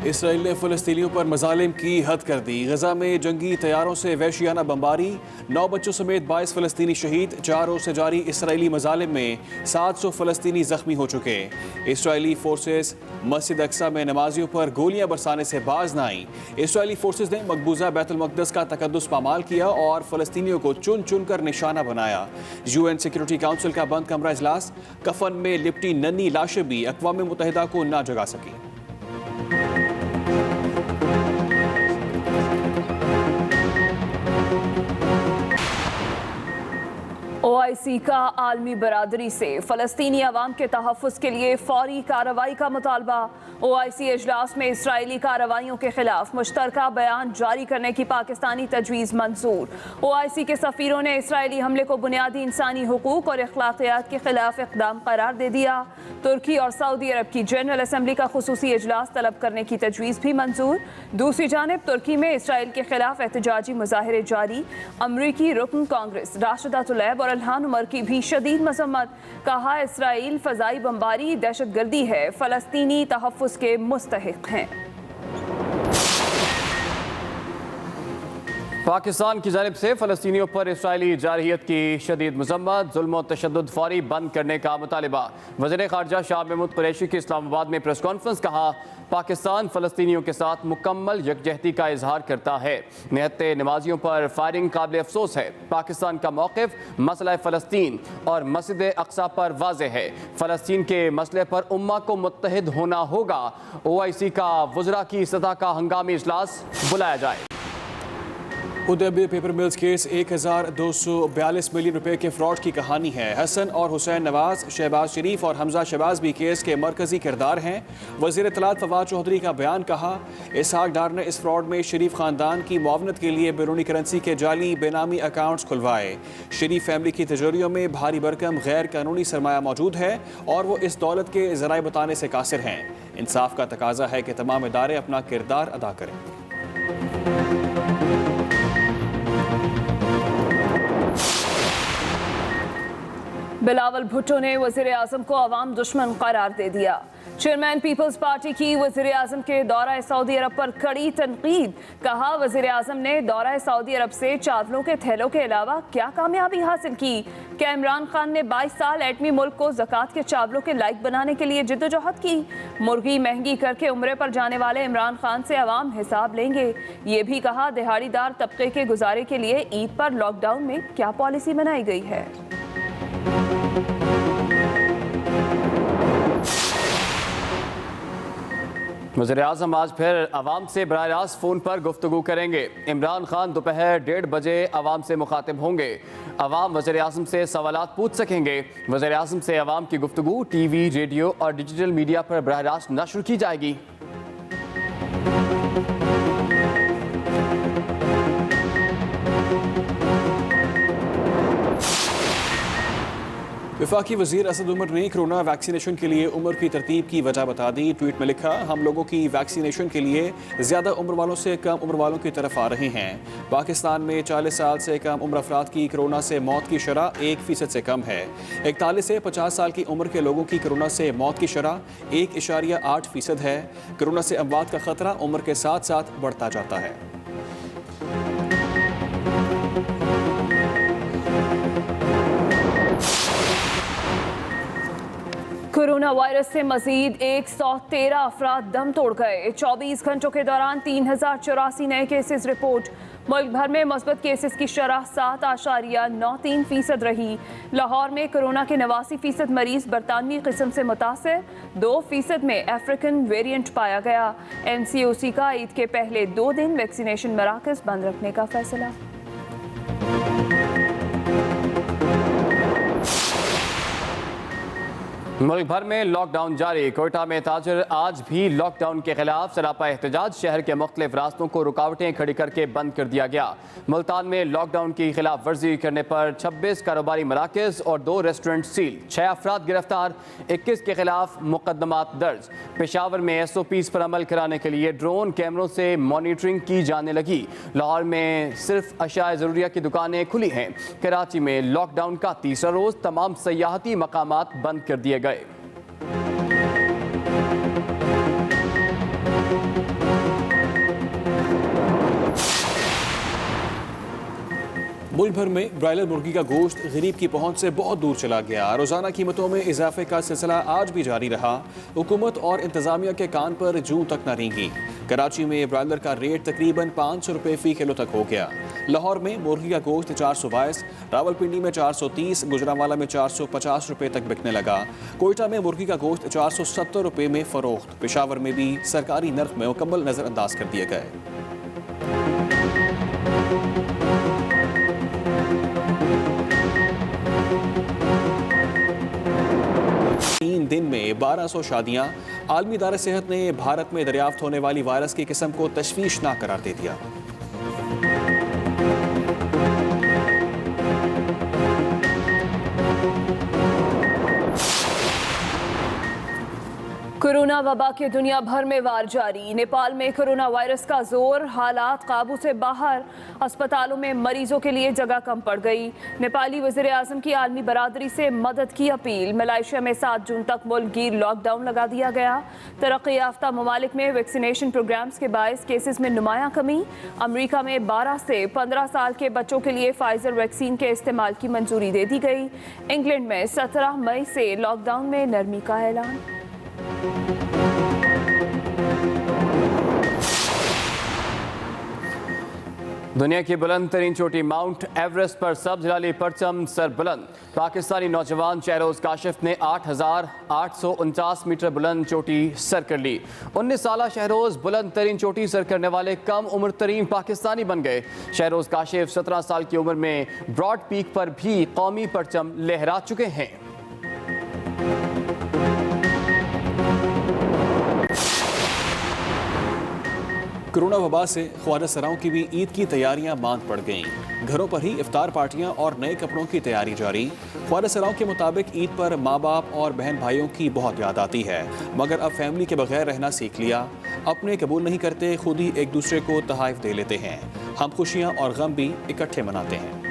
اسرائیل نے فلسطینیوں پر مظالم کی حد کر دی۔ غزہ میں جنگی طیاروں سے وحشیانہ بمباری، 9 بچوں سمیت 22 فلسطینی شہید۔ 4 روز سے جاری اسرائیلی مظالم میں 700 فلسطینی زخمی ہو چکے۔ اسرائیلی فورسز مسجد اقصی میں نمازیوں پر گولیاں برسانے سے باز نہ آئیں۔ اسرائیلی فورسز نے مقبوضہ بیت المقدس کا تقدس پامال کیا اور فلسطینیوں کو چن چن کر نشانہ بنایا۔ UN سیکورٹی کونسل کا بند کمرہ اجلاس، کفن میں لپٹی ننھی لاشیں بھی اقوام متحدہ کو نہ جگا سکیں۔ OIC کا عالمی برادری سے فلسطینی عوام کے تحفظ کے لیے فوری کارروائی کا مطالبہ۔ OIC اجلاس میں اسرائیلی کارروائیوں کے خلاف مشترکہ بیان جاری کرنے کی پاکستانی تجویز منظور۔ OIC کے سفیروں نے اسرائیلی حملے کو بنیادی انسانی حقوق اور اخلاقیات کے خلاف اقدام قرار دے دیا۔ ترکی اور سعودی عرب کی جنرل اسمبلی کا خصوصی اجلاس طلب کرنے کی تجویز بھی منظور۔ دوسری جانب ترکی میں اسرائیل کے خلاف احتجاجی مظاہرے جاری۔ امریکی رکن کانگریس راشدہ طلیب اور الہان عمر کی بھی شدید مذمت، کہا اسرائیل فضائی بمباری دہشت گردی ہے، فلسطینی تحفظ کے مستحق ہیں۔ پاکستان کی جانب سے فلسطینیوں پر اسرائیلی جارحیت کی شدید مذمت، ظلم و تشدد فوری بند کرنے کا مطالبہ۔ وزیر خارجہ شاہ محمود قریشی کی اسلام آباد میں پریس کانفرنس، کہا پاکستان فلسطینیوں کے ساتھ مکمل یکجہتی کا اظہار کرتا ہے۔ نہتے نمازیوں پر فائرنگ قابل افسوس ہے۔ پاکستان کا موقف مسئلہ فلسطین اور مسجد اقصی پر واضح ہے۔ فلسطین کے مسئلے پر امہ کو متحد ہونا ہوگا۔ OIC کا وزراء کی سطح کا ہنگامی اجلاس بلایا جائے۔ ادیبیہ پیپر ملز کیس 1242 ملین روپے کے فراڈ کی کہانی ہے۔ حسن اور حسین نواز، شہباز شریف اور حمزہ شہباز بھی کیس کے مرکزی کردار ہیں۔ وزیر اطلاعات فواد چودھری کا بیان، کہا اسحاق ڈار نے اس فراڈ میں شریف خاندان کی معاونت کے لیے بیرونی کرنسی کے جعلی بے نامی اکاؤنٹس کھلوائے۔ شریف فیملی کی تجوریوں میں بھاری بھرکم غیر قانونی سرمایہ موجود ہے اور وہ اس دولت کے ذرائع بتانے سے قاصر ہیں۔ انصاف کا تقاضا ہے کہ تمام ادارے اپنا کردار ادا کریں۔ بلاول بھٹو نے وزیر اعظم کو عوام دشمن قرار دے دیا۔ چیئرمین پیپلز پارٹی کی وزیر اعظم کے دورہ سعودی عرب پر کڑی تنقید، کہا وزیر اعظم نے دورہ سعودی عرب سے چاولوں کے تھیلوں کے علاوہ کیا کامیابی حاصل کی؟ کیا عمران خان نے 22 سال ایٹمی ملک کو زکوٰۃ کے چاولوں کے لائق بنانے کے لیے جدوجہد کی؟ مرغی مہنگی کر کے عمرے پر جانے والے عمران خان سے عوام حساب لیں گے۔ یہ بھی کہا دہاڑی دار طبقے کے گزارے کے لیے عید پر لاک ڈاؤن میں کیا پالیسی بنائی گئی ہے۔ وزیر اعظم آج پھر عوام سے براہ راست فون پر گفتگو کریں گے۔ عمران خان دوپہر 1:30 بجے عوام سے مخاطب ہوں گے۔ عوام وزیر اعظم سے سوالات پوچھ سکیں گے۔ وزیر اعظم سے عوام کی گفتگو ٹی وی، ریڈیو اور ڈیجیٹل میڈیا پر براہ راست نشر کی جائے گی۔ وفاقی وزیر اسد عمر نے کرونا ویکسینیشن کے لیے عمر کی ترتیب کی وجہ بتا دی۔ ٹویٹ میں لکھا، ہم لوگوں کی ویکسینیشن کے لیے زیادہ عمر والوں سے کم عمر والوں کی طرف آ رہے ہیں۔ پاکستان میں 40 سال سے کم عمر افراد کی کرونا سے موت کی شرح 1% سے کم ہے۔ 41 سے 50 سال کی عمر کے لوگوں کی کرونا سے موت کی شرح 1.8% ہے۔ کرونا سے اموات کا خطرہ عمر کے ساتھ ساتھ بڑھتا جاتا ہے۔ کورونا وائرس سے مزید 113 افراد دم توڑ گئے۔ 24 گھنٹوں کے دوران 3084 نئے کیسز رپورٹ۔ ملک بھر میں مثبت کیسز کی شرح 7.93% رہی۔ لاہور میں کورونا کے 89% مریض برطانوی قسم سے متاثر، 2% میں افریقن ویرینٹ پایا گیا۔ NCOC کا عید کے پہلے 2 دن ویکسینیشن مراکز بند رکھنے کا فیصلہ۔ ملک بھر میں لاک ڈاؤن جاری۔ کوئٹہ میں تاجر آج بھی لاک ڈاؤن کے خلاف سراپا احتجاج، شہر کے مختلف راستوں کو رکاوٹیں کھڑی کر کے بند کر دیا گیا۔ ملتان میں لاک ڈاؤن کی خلاف ورزی کرنے پر 26 کاروباری مراکز اور 2 ریسٹورنٹ سیل، 6 افراد گرفتار، 21 کے خلاف مقدمات درج۔ پشاور میں SOPs پر عمل کرانے کے لیے ڈرون کیمروں سے مانیٹرنگ کی جانے لگی۔ لاہور میں صرف اشیاء ضروریہ کی دکانیں کھلی ہیں۔ کراچی میں لاک ڈاؤن کا تیسرا روز، تمام سیاحتی مقامات بند کر دیے گئے۔ ملک بھر میں برائلر مرغی کا گوشت غریب کی پہنچ سے بہت دور چلا گیا۔ روزانہ قیمتوں میں اضافے کا سلسلہ آج بھی جاری رہا۔ حکومت اور انتظامیہ کے کان پر جوں تک نہ رینگی۔ کراچی میں برائلر کا ریٹ تقریباً 500 روپے فی کلو تک ہو گیا۔ لاہور میں مرغی کا گوشت 422، راولپنڈی میں 430، گجرانوالہ میں 450 روپے تک بکنے لگا۔ کوئٹہ میں مرغی کا گوشت 470 روپے میں فروخت۔ پشاور میں بھی سرکاری نرخ میں مکمل نظر انداز کر دیے گئے۔ تین دن میں 1200 شادیاں۔ عالمی ادارہ صحت نے بھارت میں دریافت ہونے والی وائرس کی قسم کو تشویشناک قرار دے دیا۔ کورونا وبا کے دنیا بھر میں وار جاری۔ نیپال میں کورونا وائرس کا زور، حالات قابو سے باہر۔ اسپتالوں میں مریضوں کے لیے جگہ کم پڑ گئی۔ نیپالی وزیر اعظم کی عالمی برادری سے مدد کی اپیل۔ ملائیشیا میں 7 جون تک ملک گیر لاک ڈاؤن لگا دیا گیا۔ ترقی یافتہ ممالک میں ویکسینیشن پروگرامز کے باعث کیسز میں نمایاں کمی۔ امریکہ میں 12 سے 15 سال کے بچوں کے لیے فائزر ویکسین کے استعمال کی منظوری دے دی گئی۔ انگلینڈ میں 17 مئی سے لاک ڈاؤن میں نرمی کا اعلان۔ دنیا کی بلند ترین چوٹی ماؤنٹ ایوریسٹ پر سبز ہلالی پرچم سر بلند۔ پاکستانی نوجوان شہروز کاشف نے 8,849 میٹر بلند چوٹی سر کر لی۔ 19 سالہ شہروز بلند ترین چوٹی سر کرنے والے کم عمر ترین پاکستانی بن گئے۔ شہروز کاشف 17 سال کی عمر میں براڈ پیک پر بھی قومی پرچم لہرا چکے ہیں۔ کورونا وبا سے خواجہ سراؤں کی بھی عید کی تیاریاں ماند پڑ گئیں۔ گھروں پر ہی افطار پارٹیاں اور نئے کپڑوں کی تیاری جاری۔ خواجہ سراؤں کے مطابق عید پر ماں باپ اور بہن بھائیوں کی بہت یاد آتی ہے، مگر اب فیملی کے بغیر رہنا سیکھ لیا۔ اپنے قبول نہیں کرتے، خود ہی ایک دوسرے کو تحائف دے لیتے ہیں۔ ہم خوشیاں اور غم بھی اکٹھے مناتے ہیں۔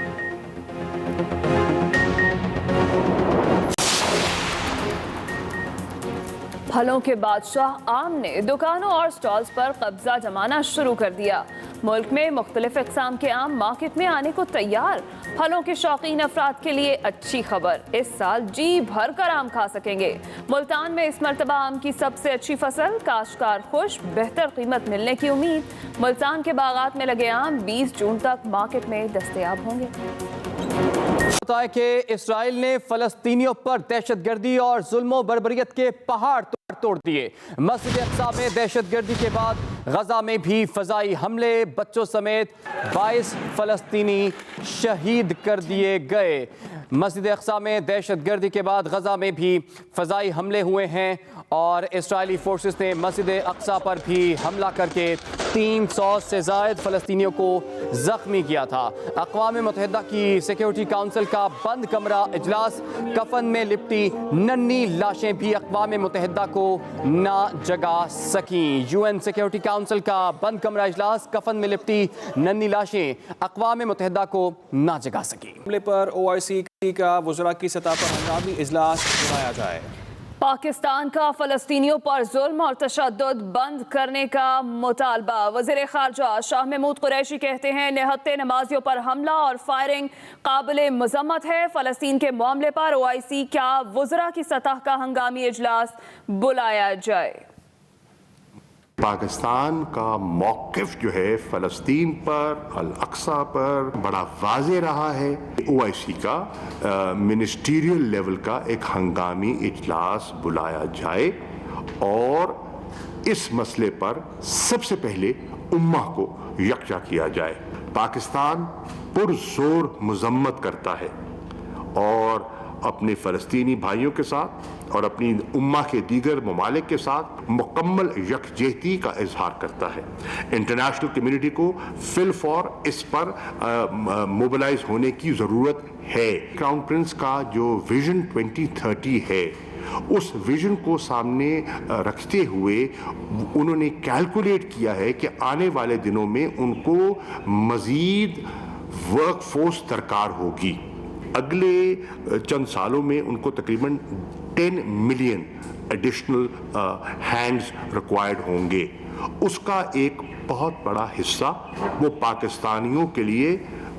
پھلوں کے بادشاہ آم نے دکانوں اور سٹالز پر قبضہ جمانا شروع کر دیا۔ ملک میں مختلف اقسام کے آم مارکیٹ میں آنے کو تیار۔ پھلوں کے شوقین افراد کے لیے اچھی خبر، اس سال جی بھر کر آم کھا سکیں گے۔ ملتان میں اس مرتبہ آم کی سب سے اچھی فصل، کاشتکار خوش، بہتر قیمت ملنے کی امید۔ ملتان کے باغات میں لگے آم 20 جون تک مارکیٹ میں دستیاب ہوں گے۔ بتائیں کہ اسرائیل نے فلسطینیوں پر دہشت گردی اور ظلم و بربریت کے پہاڑ توڑ دیے۔ مسجد اقصی میں دہشت گردی کے بعد غزہ میں بھی فضائی حملے، بچوں سمیت 22 فلسطینی شہید کر دیے گئے۔ مسجد اقصی میں دہشت گردی کے بعد غزہ میں بھی فضائی حملے ہوئے ہیں اور اسرائیلی فورسز نے مسجد اقصی پر بھی حملہ کر کے 300 سے زائد فلسطینیوں کو زخمی کیا تھا۔ اقوام متحدہ کی سیکیورٹی کونسل کا بند کمرہ اجلاس، کفن میں لپٹی ننھی لاشیں بھی اقوام متحدہ کو نہ جگا سکیں۔ یو این سیکیورٹی کونسل کا بند کمرہ اجلاس، کفن میں لپٹی ننھی لاشیں اقوام متحدہ کو نہ جگا سکیں۔ حملے پر OIC کا وزراء کی سطح پر ہنگامی اجلاس بلایا جائے۔ پاکستان کا فلسطینیوں پر ظلم اور تشدد بند کرنے کا مطالبہ۔ وزیر خارجہ شاہ محمود قریشی کہتے ہیں نہتے نمازیوں پر حملہ اور فائرنگ قابل مذمت ہے۔ فلسطین کے معاملے پر OIC کا وزراء کی سطح کا ہنگامی اجلاس بلایا جائے۔ پاکستان کا موقف جو ہے فلسطین پر، الاقصی پر بڑا واضح رہا ہے۔ OIC کا منسٹریل لیول کا ایک ہنگامی اجلاس بلایا جائے اور اس مسئلے پر سب سے پہلے امہ کو یکجا کیا جائے۔ پاکستان پرزور مذمت کرتا ہے اور اپنے فلسطینی بھائیوں کے ساتھ اور اپنی امہ کے دیگر ممالک کے ساتھ مکمل یکجہتی کا اظہار کرتا ہے۔ انٹرنیشنل کمیونٹی کو فی الفور اس پر موبلائز ہونے کی ضرورت ہے۔ کراؤن پرنس کا جو ویژن 2030 ہے، اس ویژن کو سامنے رکھتے ہوئے انہوں نے کیلکولیٹ کیا ہے کہ آنے والے دنوں میں ان کو مزید ورک فورس درکار ہوگی۔ اگلے چند سالوں میں ان کو تقریباً 10 ملین ایڈیشنل ہینڈز ریکوائرڈ ہوں گے۔ اس کا ایک بہت بڑا حصہ وہ پاکستانیوں کے لیے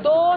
2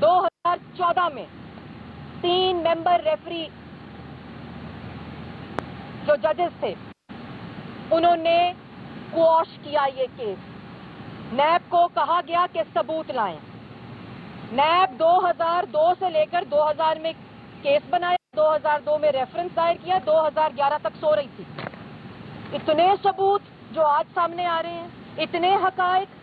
2014 میں 3 ممبر ریفری جو ججز تھے انہوں نے کوش کیا یہ کیس. نیب کو کہا گیا کہ ثبوت لائیں. نیب 2002 سے لے کر 2000 میں کیس بنایا, 2002 میں ریفرنس دائر کیا, 2011 تک سو رہی تھی. اتنے ثبوت جو آج سامنے آ رہے ہیں, اتنے حقائق